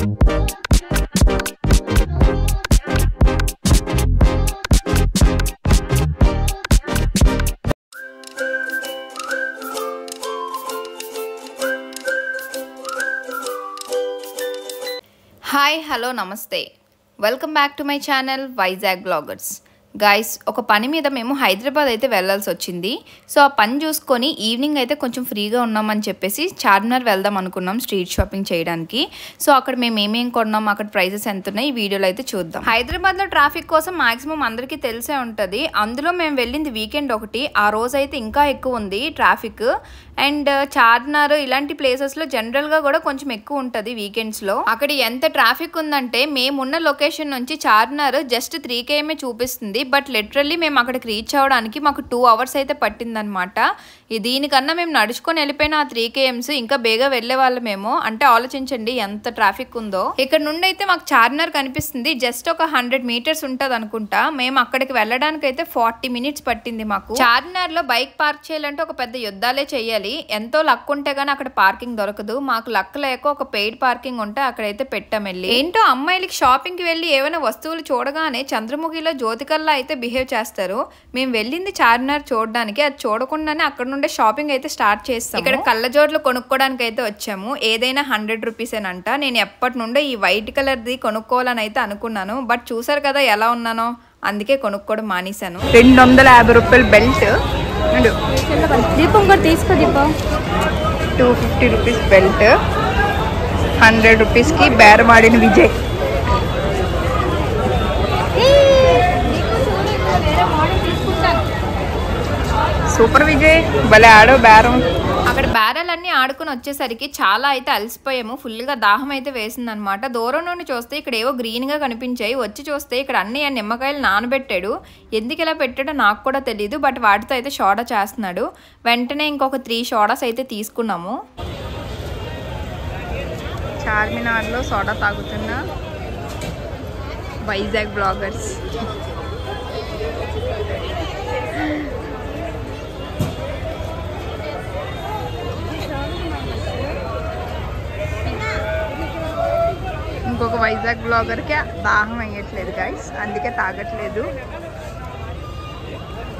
Hi hello నమస్తే welcome back to my channel Vizag bloggers. Guys, ఒక పని మీద మేము హైదరాబాద్ అయితే వెళ్ళాల్సి వచ్చింది. సో ఆ పని చూసుకొని ఈవినింగ్ అయితే కొంచెం ఫ్రీగా ఉన్నామని చెప్పేసి చార్మినార్ వెళ్దాం అనుకున్నాం స్ట్రీట్ షాపింగ్ చేయడానికి. సో అక్కడ మేము ఏమేమి కొన్నాం, అక్కడ ప్రైజెస్ ఎంత ఉన్నాయి ఈ వీడియోలో అయితే చూద్దాం. హైదరాబాద్లో ట్రాఫిక్ కోసం మాక్సిమం అందరికీ తెలిసే ఉంటుంది. అందులో మేము వెళ్ళింది వీకెండ్ ఒకటి, ఆ రోజు అయితే ఇంకా ఎక్కువ ఉంది ట్రాఫిక్. అండ్ చార్మినార్ ఇలాంటి ప్లేసెస్లో జనరల్గా కూడా కొంచెం ఎక్కువ ఉంటుంది వీకెండ్స్లో. అక్కడ ఎంత ట్రాఫిక్ ఉందంటే మేమున్న లొకేషన్ నుంచి చార్మినార్ జస్ట్ 3 km చూపిస్తుంది. బట్ లిటరల్లీ మేము అక్కడికి రీచ్ అవ్వడానికి మాకు 2 hours అయితే పట్టిందనమాట. దీనికన్నా మేము నడుచుకొని వెళ్ళిపోయిన ఆ 3 km ఇంకా బేగా వెళ్ళే వాళ్ళమేమో. అంటే ఆలోచించండి ఎంత ట్రాఫిక్ ఉందో. ఇక్కడ నుండి అయితే మాకు చార్మినార్ కనిపిస్తుంది, జస్ట్ ఒక 100 meters ఉంటుంది అనుకుంటా. మేము అక్కడికి వెళ్ళడానికి అయితే 40 minutes పట్టింది మాకు. చార్మినార్ లో బైక్ పార్క్ చేయాలంటే ఒక పెద్ద యుద్ధాలే చెయ్యాలి. ఎంతో లక్ ఉంటే గానీ అక్కడ పార్కింగ్ దొరకదు. మాకు లక్ లేక ఒక పెయిడ్ పార్కింగ్ ఉంటే అక్కడైతే పెట్టాం వెళ్ళి. ఏంటో అమ్మాయిలకి షాపింగ్ కి వెళ్ళి ఏమైనా వస్తువులు చూడగానే చంద్రముఖిలో జ్యోతికల్లా అయితే బిహేవ్ చేస్తారు. మేము వెళ్ళింది చార్మినార్ చూడడానికి, అది చూడకుండానే అక్కడ నుండే షాపింగ్ అయితే స్టార్ట్ చేస్తాం. ఇక్కడ కళ్ళజోడ్లు కొనుక్కోవడానికి అయితే వచ్చాము. ఏదైనా 100 rupees అంట. నేను ఎప్పటి నుండో ఈ వైట్ కలర్ ది కొనుక్కోవాలని అయితే అనుకున్నాను. బట్ చూసారు కదా ఎలా ఉన్నానో, అందుకే కొనుక్కోవడం మానేశాను. 250 రూపాయల బెల్ట్, దీపం కూడా తీసుకో దీపం. 250 rupees బెల్ట్, 100 rupees కి బేరమాడిన విజయ్. సూపర్ విజయ్, భలే ఆడో బేరం. అక్కడ బేరాలన్నీ ఆడుకుని వచ్చేసరికి చాలా అయితే అలసిపోయాము. ఫుల్గా దాహం అయితే వేసింది అనమాట. దూరం నుండి చూస్తే ఇక్కడ ఏవో గ్రీన్గా కనిపించాయి. వచ్చి చూస్తే ఇక్కడ అన్ని నిమ్మకాయలు నానబెట్టాడు. ఎందుకు ఇలా పెట్టాడో నాకు కూడా తెలియదు. బట్ వాటితో అయితే సోడా చేస్తున్నాడు. వెంటనే ఇంకొక 3 సోడాస్ అయితే తీసుకున్నాము. చార్మినార్లో సోడా తాగుతున్న వైజాగ్ బ్లాగర్స్. ఇంకొక వైజాగ్ బ్లాగర్కి దాహం అయ్యట్లేదు గైస్, అందుకే తాగట్లేదు.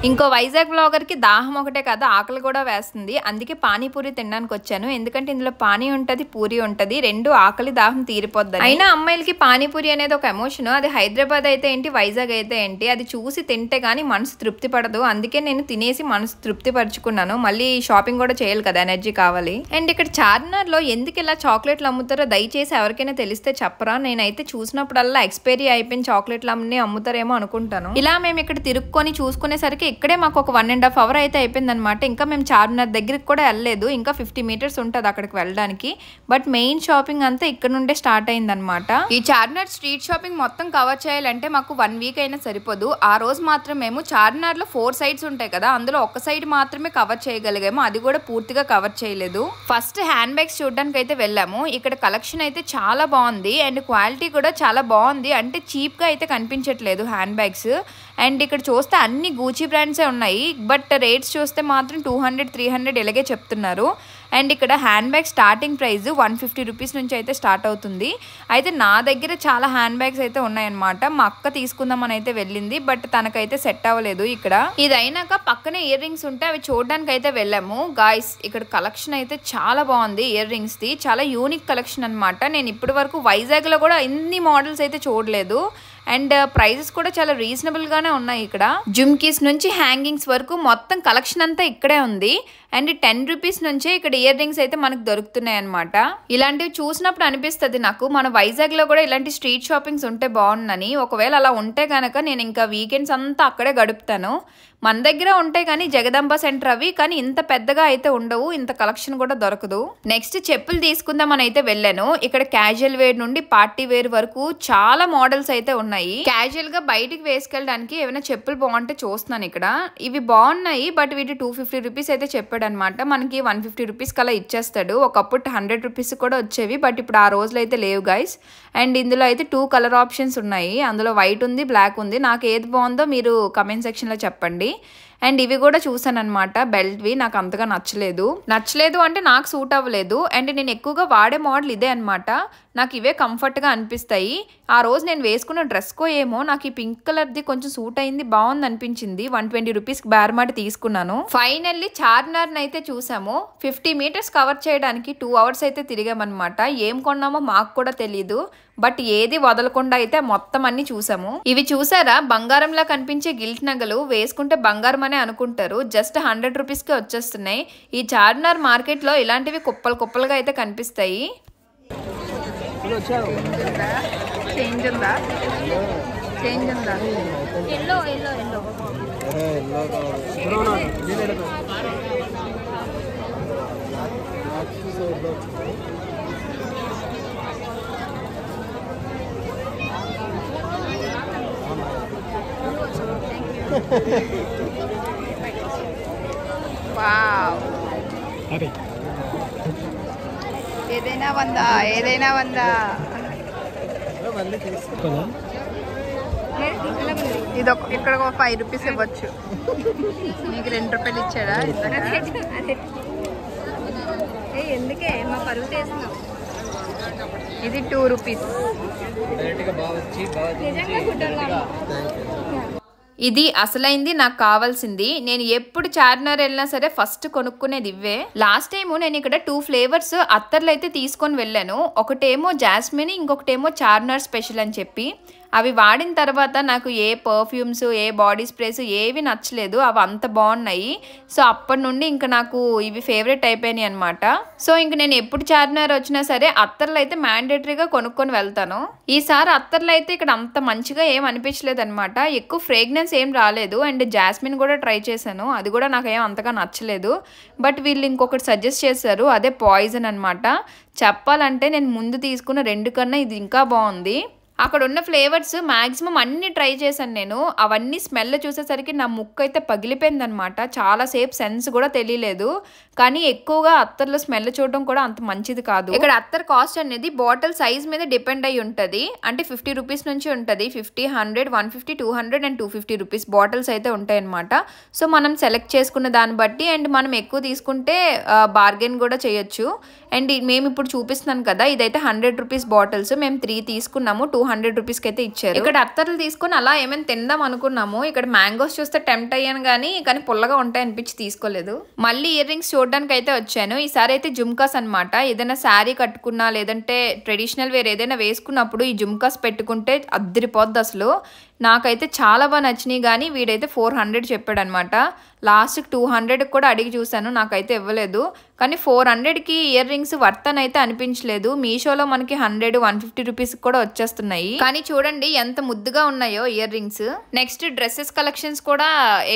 ఇంకో వైజాగ్ బ్లాగర్కి దాహం ఒకటే కాదు, ఆకలి కూడా వేస్తుంది. అందుకే పానీపూరి తినడానికి వచ్చాను. ఎందుకంటే ఇందులో పానీ ఉంటుంది, పూరి ఉంటుంది, రెండు ఆకలి దాహం తీరిపోద్ది. అయినా అమ్మాయిలకి పానీపూరి అనేది ఒక ఎమోషన్. అది హైదరాబాద్ అయితే ఏంటి, వైజాగ్ అయితే ఏంటి, అది చూసి తింటే గానీ మనసు తృప్తి పడదు. అందుకే నేను తినేసి మనసు తృప్తి పరుచుకున్నాను. మళ్ళీ షాపింగ్ కూడా చేయాలి కదా, ఎనర్జీ కావాలి. అండ్ ఇక్కడ చార్మినార్ లో ఎందుకు ఇలా చాక్లెట్లు అమ్ముతారో దయచేసి ఎవరికైనా తెలిస్తే చెప్పరా. నేనైతే చూసినప్పుడల్లా ఎక్స్పైరీ అయిపోయిన చాక్లెట్లు అమ్ముతారేమో అనుకుంటాను. ఇలా మేము ఇక్కడ తిరుక్కొని చూసుకునేసరికి ఇక్కడే మాకు ఒక 1.5 hours అయితే అయిపోయింది అనమాట. ఇంకా మేము చార్మినార్ దగ్గరికి కూడా వెళ్ళలేదు. ఇంకా 50 meters ఉంటుంది అక్కడికి వెళ్ళడానికి. బట్ మెయిన్ షాపింగ్ అంతా ఇక్కడ నుండే స్టార్ట్ అయింది అనమాట. ఈ చార్మినార్ స్ట్రీట్ షాపింగ్ మొత్తం కవర్ చేయాలంటే మాకు 1 week అయినా సరిపోదు. ఆ రోజు మాత్రం మేము చార్మినార్ లో 4 sides ఉంటాయి కదా, అందులో ఒక సైడ్ మాత్రమే కవర్ చేయగలిగాము. అది కూడా పూర్తిగా కవర్ చేయలేదు. ఫస్ట్ హ్యాండ్ బ్యాగ్స్ చూడడానికి అయితే వెళ్ళాము. ఇక్కడ కలెక్షన్ అయితే చాలా బాగుంది అండ్ క్వాలిటీ కూడా చాలా బాగుంది. అంటే చీప్ గా అయితే కనిపించట్లేదు హ్యాండ్ బ్యాగ్స్. అండ్ ఇక్కడ చూస్తే అన్ని గూచీ బ్రాండ్సే ఉన్నాయి. బట్ రేట్స్ చూస్తే మాత్రం 200-300 ఇలాగే చెప్తున్నారు. అండ్ ఇక్కడ hand bag starting price 150 rupees నుంచి అయితే స్టార్ట్ అవుతుంది. అయితే నా దగ్గర చాలా హ్యాండ్ బ్యాగ్స్ అయితే ఉన్నాయన్నమాట. మా అక్క తీసుకుందామని అయితే వెళ్ళింది, బట్ తనకైతే సెట్ అవ్వలేదు. ఇక్కడ ఇదైనాక పక్కనే ఇయర్ రింగ్స్ ఉంటే అవి చూడడానికి అయితే వెళ్ళాము. గాయ్స్, ఇక్కడ కలెక్షన్ అయితే చాలా బాగుంది. ఇయర్ రింగ్స్ ది చాలా యూనిక్ కలెక్షన్ అనమాట. నేను ఇప్పటి వరకు వైజాగ్ లో కూడా ఇన్ని మోడల్స్ అయితే చూడలేదు. అండ్ ప్రైజెస్ కూడా చాలా రీజనబుల్ గానే ఉన్నాయి. ఇక్కడ జుమ్కీస్ నుంచి హ్యాంగింగ్స్ వరకు మొత్తం కలెక్షన్ అంతా ఇక్కడే ఉంది. అండ్ 10 rupees నుంచే ఇక్కడ ఇయర్ రింగ్స్ అయితే మనకు దొరుకుతున్నాయి అనమాట. ఇలాంటివి చూసినప్పుడు అనిపిస్తుంది నాకు మన వైజాగ్ లో కూడా ఇలాంటి స్ట్రీట్ షాపింగ్స్ ఉంటే బాగుందని. ఒకవేళ అలా ఉంటే కనుక నేను ఇంకా వీకెండ్స్ అంతా అక్కడే గడుపుతాను. మన దగ్గర ఉంటాయి కానీ జగదంబ సెంటర్ అవి, కానీ ఇంత పెద్దగా అయితే ఉండవు, ఇంత కలెక్షన్ కూడా దొరకదు. నెక్స్ట్ చెప్పులు తీసుకుందామని అయితే వెళ్ళాను. ఇక్కడ క్యాజువల్ వేర్ నుండి పార్టీ వేర్ వరకు చాలా మోడల్స్ అయితే ఉన్నాయి. క్యాజువల్ గా బయటికి వేసుకెళ్ళడానికి ఏమైనా చెప్పులు బాగుంటే చూస్తున్నాను. ఇక్కడ ఇవి బాగున్నాయి, బట్ వీటి 250 rupees అయితే చెప్పాడు అనమాట. మనకి 150 rupees కలా ఇచ్చేస్తాడు. ఒకప్పుడు 100 rupees కూడా వచ్చేవి, బట్ ఇప్పుడు ఆ రోజులు అయితే లేవు గైస్. అండ్ ఇందులో అయితే 2 కలర్ ఆప్షన్స్ ఉన్నాయి. అందులో వైట్ ఉంది, బ్లాక్ ఉంది. నాకు ఏది బాగుందో మీరు కమెంట్ సెక్షన్ లో చెప్పండి. అండ్ ఇవి కూడా చూసాను అనమాట, బెల్ట్వి. నాకు అంతగా నచ్చలేదు అంటే నాకు సూట్ అవ్వలేదు. అండ్ నేను ఎక్కువగా వాడే మోడల్ ఇదే అనమాట. నాకు ఇవే కంఫర్ట్గా అనిపిస్తాయి. ఆ రోజు నేను వేసుకున్న డ్రెస్కో ఏమో నాకు ఈ పింక్ కలర్ది కొంచెం సూట్ అయింది, బాగుంది అనిపించింది. 120 రూపీస్కి బేరమాడి తీసుకున్నాను. ఫైనల్లీ చార్మినార్ని అయితే చూసాము. 50 మీటర్స్ కవర్ చేయడానికి 2 అవర్స్ అయితే తిరిగామన్నమాట. ఏం కొన్నామో మాకు కూడా తెలీదు, బట్ ఏది వదలకుండా అయితే మొత్తం అన్ని చూసాము. ఇవి చూసారా, బంగారంలా కనిపించే గిల్ట్ నగలు. వేసుకుంటే బంగారం అనే అనుకుంటారు, జస్ట్ 100 రూపీస్కే వచ్చేస్తున్నాయి. ఈ చార్మినార్ మార్కెట్లో ఇలాంటివి కుప్పలు కుప్పలుగా అయితే కనిపిస్తాయి. చేంజ్ ఉందా? చేంజ్ ఉందా? ఎల్లో ఎల్లో ఎల్లో వావ్, ఏదైనా వందా, ఏదైనా వందా. ఇది ఇక్కడ 5 రూపీస్ ఇవ్వచ్చు. నీకు 2 రూపాయలు ఇచ్చాడా? ఎందుకే మా పరువు చేస్తున్నాం. ఇది 2 రూపీస్. నిజంగా గుడ్డలా ఇది అసలైంది, నాకు కావాల్సింది. నేను ఎప్పుడు చార్మినార్ వెళ్ళినా సరే ఫస్ట్ కొనుక్కునేది ఇవే. లాస్ట్ టైం నేను ఇక్కడ 2 ఫ్లేవర్స్ అత్తర్లు అయితే తీసుకొని వెళ్ళాను. ఒకటేమో జాస్మిన్, ఇంకొకటేమో చార్మినార్ స్పెషల్ అని చెప్పి. అవి వాడిన తర్వాత నాకు ఏ పర్ఫ్యూమ్స్, ఏ బాడీ స్ప్రేస్ ఏవి నచ్చలేదు. అవి అంత బాగున్నాయి. సో అప్పటి నుండి ఇంకా నాకు ఇవి ఫేవరెట్ అయిపోయినాయి అనమాట. సో ఇంక నేను ఎప్పుడు చార్మినార్ వచ్చినా సరే అత్తర్లు అయితే మ్యాండేటరీగా కొనుక్కొని వెళ్తాను. ఈసారి అత్తర్లు అయితే ఇక్కడ అంత మంచిగా ఏం అనిపించలేదు అనమాట. ఎక్కువ ఫ్రేగ్రెన్స్ ఏం రాలేదు. అండ్ జాస్మిన్ కూడా ట్రై చేశాను, అది కూడా నాకు ఏం అంతగా నచ్చలేదు. బట్ వీళ్ళు ఇంకొకటి సజెస్ట్ చేశారు, అదే పాయిజన్ అనమాట. చెప్పాలంటే నేను ముందు తీసుకున్న 2 కన్నా ఇది ఇంకా బాగుంది. అక్కడ ఉన్న ఫ్లేవర్స్ మ్యాక్సిమం అన్ని ట్రై చేశాను నేను. అవన్నీ స్మెల్ చూసేసరికి నా ముక్కు అయితే పగిలిపోయింది అనమాట. చాలాసేపు సెన్స్ కూడా తెలియలేదు. కానీ ఎక్కువగా అత్తర్లో స్మెల్ చూడడం కూడా అంత మంచిది కాదు. ఇక్కడ అత్తర్ కాస్ట్ అనేది బాటిల్ సైజ్ మీద డిపెండ్ అయి ఉంటుంది. అంటే 50 రూపీస్ నుంచి ఉంటుంది. 50, 100, 150, 200 అండ్ 250 రూపీస్ బాటిల్స్ అయితే ఉంటాయి అనమాట. సో మనం సెలెక్ట్ చేసుకున్న దాన్ని బట్టి, అండ్ మనం ఎక్కువ తీసుకుంటే బార్గెన్ కూడా చేయొచ్చు. అండ్ మేము ఇప్పుడు చూపిస్తున్నాను కదా, ఇదైతే 100 రూపీస్ బాటిల్స్. మేము 3 తీసుకున్నాము, 200 రూపీస్కి అయితే ఇచ్చారు. ఇక్కడ అత్తర్లు తీసుకుని అలా ఏమైనా తిందాం అనుకున్నాము. ఇక్కడ మ్యాంగోస్ చూస్తే టెంప్ట్ అయ్యాను కానీ పుల్లగా ఉంటాయి అనిపించి తీసుకోలేదు. మళ్ళీ ఇయర్ రింగ్స్ చూడడానికి అయితే వచ్చాను. ఈసారి అయితే జుమ్కాస్ అనమాట. ఏదైనా శారీ కట్టుకున్నా లేదంటే ట్రెడిషనల్ వేర్ ఏదైనా వేసుకున్నప్పుడు ఈ జుమ్కాస్ పెట్టుకుంటే అద్దరిపోద్ది అసలు. నాకైతే చాలా బాగా నచ్చినాయి. కానీ వీడైతే 400 చెప్పాడు అనమాట. లాస్ట్కి 200 కూడా అడిగి చూశాను, నాకైతే ఇవ్వలేదు. కానీ 400కి ఇయర్ రింగ్స్ వర్త్ అని అయితే అనిపించలేదు. మీషోలో మనకి 100, 150 రూపీస్ కూడా వచ్చేస్తున్నాయి. కానీ చూడండి ఎంత ముద్దుగా ఉన్నాయో ear rings. Next dresses collections కూడా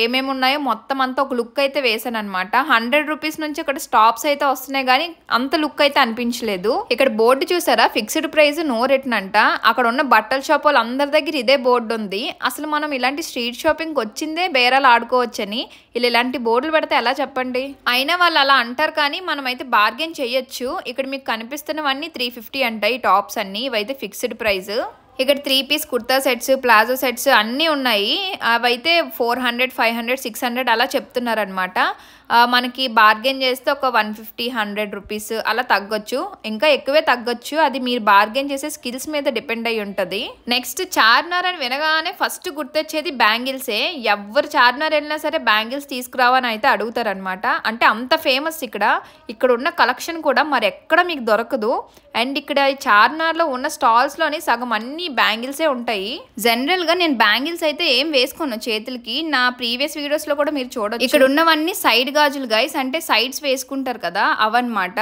ఏమేమి ఉన్నాయో మొత్తం అంతా ఒక లుక్ అయితే వేసాను అనమాట. 100 రూపీస్ నుంచి ఇక్కడ స్టాప్స్ అయితే వస్తున్నాయి కానీ అంత లుక్ అయితే అనిపించలేదు. ఇక్కడ బోర్డు చూసారా, ఫిక్స్డ్ ప్రైస్ నో రిటర్న్ అంట. అక్కడ ఉన్న బట్టల షాప్ వాళ్ళు అందరి దగ్గర ఇదే బోర్డు ఉంది. అసలు మనం ఇలాంటి స్ట్రీట్ షాపింగ్ వచ్చిందే బేరాలు ఆడుకోవచ్చని. ఇలా ఇలాంటి బోర్డులు పెడితే ఎలా చెప్పండి? అయినా వాళ్ళు అలా అంటారు కానీ మనం అయితే బార్గెన్ చేయొచ్చు. ఇక్కడ మీకు కనిపిస్తున్నవన్నీ 350 అంటాయి టాప్స్ అన్ని. ఇవైతే ఫిక్స్డ్ ప్రైస్. ఇక్కడ 3 piece kurta sets, palazzo sets అన్నీ ఉన్నాయి. అవైతే 400, 500, 600 అలా చెప్తున్నారనమాట. మనకి బార్గెన్ చేస్తే ఒక 150, 100 రూపీస్ అలా తగ్గొచ్చు, ఇంకా ఎక్కువే తగ్గొచ్చు. అది మీరు బార్గెన్ చేసే స్కిల్స్ మీద డిపెండ్ అయి ఉంటుంది. నెక్స్ట్ చార్మినార్ అని వినగానే ఫస్ట్ గుర్తొచ్చేది బ్యాంగిల్సే. ఎవరు చార్మినార్ వెళ్ళినా సరే బ్యాంగిల్స్ తీసుకురావని అయితే అడుగుతారనమాట. అంటే అంత ఫేమస్ ఇక్కడ ఉన్న కలెక్షన్ కూడా మరి ఎక్కడ మీకు దొరకదు. అండ్ ఇక్కడ చార్మినార్లో ఉన్న స్టాల్స్లోని సగం అన్ని బ్యాంగిల్సే ఉంటాయి. జనరల్గా నేను బ్యాంగిల్స్ అయితే ఏం వేసుకోను చేతులకి. నా ప్రీవియస్ వీడియోస్లో కూడా మీరు చూడొచ్చు. ఇక్కడ ఉన్నవన్నీ సైడ్ గాజులు గైస్, అంటే సైడ్స్ వేసుకుంటారు కదా అవన్నమాట.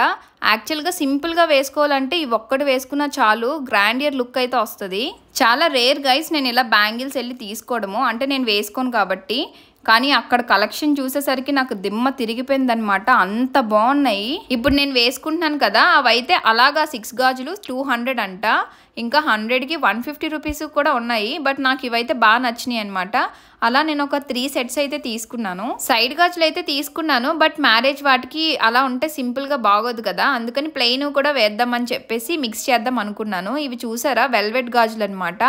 యాక్చువల్గా సింపుల్గా వేసుకోవాలంటే ఇవి ఒక్కటి వేసుకున్నా చాలు, గ్రాండియర్ లుక్ అయితే వస్తుంది. చాలా రేర్ గైస్ నేను ఇలా బ్యాంగిల్స్ వెళ్ళి తీసుకోవడము, అంటే నేను వేసుకోను కాబట్టి. కానీ అక్కడ కలెక్షన్ చూసేసరికి నాకు దిమ్మ తిరిగిపోయింది అనమాట. అంత బాగున్నాయి. ఇప్పుడు నేను వేసుకుంటున్నాను కదా, అవైతే అలాగా 6 గాజులు 200 అంట. ఇంకా 100కి 150 రూపీస్ కూడా ఉన్నాయి. బట్ నాకు ఇవైతే బాగా నచ్చినాయి అనమాట. అలా నేను ఒక 3 సెట్స్ అయితే తీసుకున్నాను. సైడ్ గాజులు అయితే తీసుకున్నాను, బట్ మ్యారేజ్ వాటికి అలా ఉంటే సింపుల్గా బాగోదు కదా, అందుకని ప్లెయిన్ కూడా వేద్దామని చెప్పేసి మిక్స్ చేద్దాం అనుకున్నాను. ఇవి చూసారా వెల్వెట్ గాజులు అనమాట.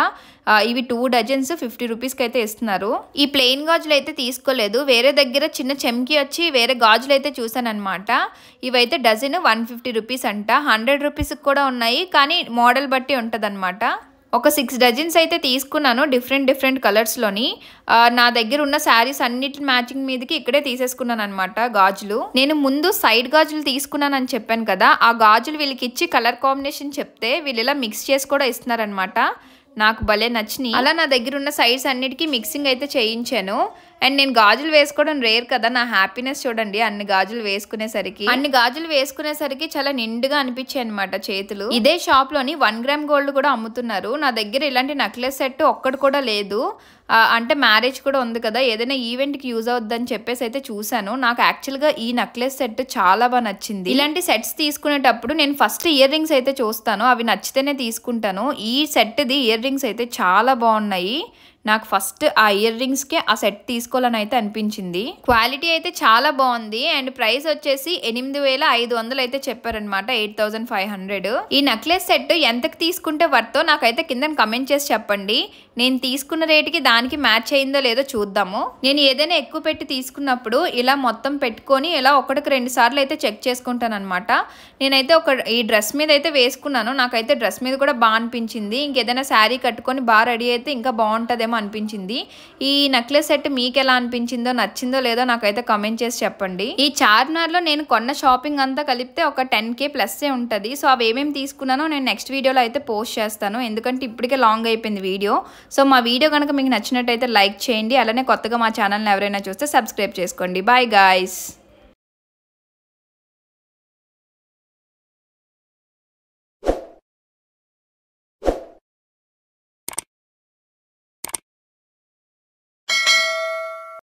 ఇవి 2 డజన్స్ 50 రూపీస్కి అయితే ఇస్తున్నారు. ఈ ప్లెయిన్ గాజులు అయితే తీసుకోలేదు, వేరే దగ్గర చిన్న చెమ్కి వచ్చి వేరే గాజులు అయితే చూసాను అనమాట. ఇవైతే డజన్ 150 రూపీస్ అంట. 100 రూపీస్కి కూడా ఉన్నాయి, కానీ మోడల్ బట్టి ఉంటుంది అనమాట. ఒక 6 డజన్స్ అయితే తీసుకున్నాను డిఫరెంట్ కలర్స్లోని. నా దగ్గర ఉన్న శారీస్ అన్నిటి మ్యాచింగ్ మీదకి ఇక్కడే తీసేసుకున్నాను అనమాట గాజులు. నేను ముందు సైడ్ గాజులు తీసుకున్నానని చెప్పాను కదా, ఆ గాజులు వీళ్ళకి ఇచ్చి కలర్ కాంబినేషన్ చెప్తే వీళ్ళు ఇలా మిక్స్ చేసి కూడా ఇస్తున్నారనమాట. నాకు భలే నచ్చినాయి. అలా నా దగ్గర ఉన్న సైడ్స్ అన్నిటికీ మిక్సింగ్ అయితే చేయించాను. అండ్ నేను గాజులు వేసుకోవడం రేర్ కదా, నా హ్యాపీనెస్ చూడండి. అన్ని గాజులు వేసుకునేసరికి చాలా నిండుగా అనిపించాయి అనమాట చేతులు. ఇదే షాప్ లోని 1 గ్రామ్ గోల్డ్ కూడా అమ్ముతున్నారు. నా దగ్గర ఇలాంటి నెక్లెస్ సెట్ ఒక్కటి కూడా లేదు. అంటే మ్యారేజ్ కూడా ఉంది కదా, ఏదైనా ఈవెంట్కి యూజ్ అవుద్దని చెప్పేసి అయితే చూశాను. నాకు యాక్చువల్గా ఈ నెక్లెస్ సెట్ చాలా బాగా నచ్చింది. ఇలాంటి సెట్స్ తీసుకునేటప్పుడు నేను ఫస్ట్ ఇయర్ రింగ్స్ అయితే చూస్తాను, అవి నచ్చితేనే తీసుకుంటాను. ఈ సెట్ది ఇయర్ రింగ్స్ అయితే చాలా బాగున్నాయి. నాకు ఫస్ట్ ఆ ఇయర్ రింగ్స్కే ఆ సెట్ తీసుకోవాలని అయితే అనిపించింది. క్వాలిటీ అయితే చాలా బాగుంది. అండ్ ప్రైస్ వచ్చేసి 8500 అయితే చెప్పారనమాట, 8500. ఈ నెక్లెస్ సెట్ ఎంతకు తీసుకుంటే వర్తో నాకైతే కింద కమెంట్ చేసి చెప్పండి. నేను తీసుకున్న రేటుకి దానికి మ్యాచ్ అయిందో లేదో చూద్దాము. నేను ఏదైనా ఎక్కువ పెట్టి తీసుకున్నప్పుడు ఇలా మొత్తం పెట్టుకొని ఇలా 1కి 2 సార్లు అయితే చెక్ చేసుకుంటాను అనమాట. నేనైతే ఈ డ్రెస్ మీద అయితే వేసుకున్నాను, నాకైతే డ్రెస్ మీద కూడా బాగా అనిపించింది. ఇంకేదైనా శారీ కట్టుకొని బాగా రెడీ అయితే ఇంకా బాగుంటుందేమో అనిపించింది. ఈ నెక్లెస్ సెట్ మీకు ఎలా అనిపించిందో, నచ్చిందో లేదో నాకైతే కమెంట్ చేసి చెప్పండి. ఈ చార్మినార్లో నేను కొన్న షాపింగ్ అంతా కలిపితే ఒక 10K ప్లస్ ఉంటుంది. సో అవి ఏమేమి తీసుకున్నానో నేను నెక్స్ట్ వీడియోలో అయితే పోస్ట్ చేస్తాను, ఎందుకంటే ఇప్పటికే లాంగ్ అయిపోయింది వీడియో. సో మా వీడియో కనుక మీకు నచ్చినట్టయితే లైక్ చేయండి. అలానే కొత్తగా మా ఛానల్ని ఎవరైనా చూస్తే సబ్స్క్రైబ్ చేసుకోండి. Bye guys.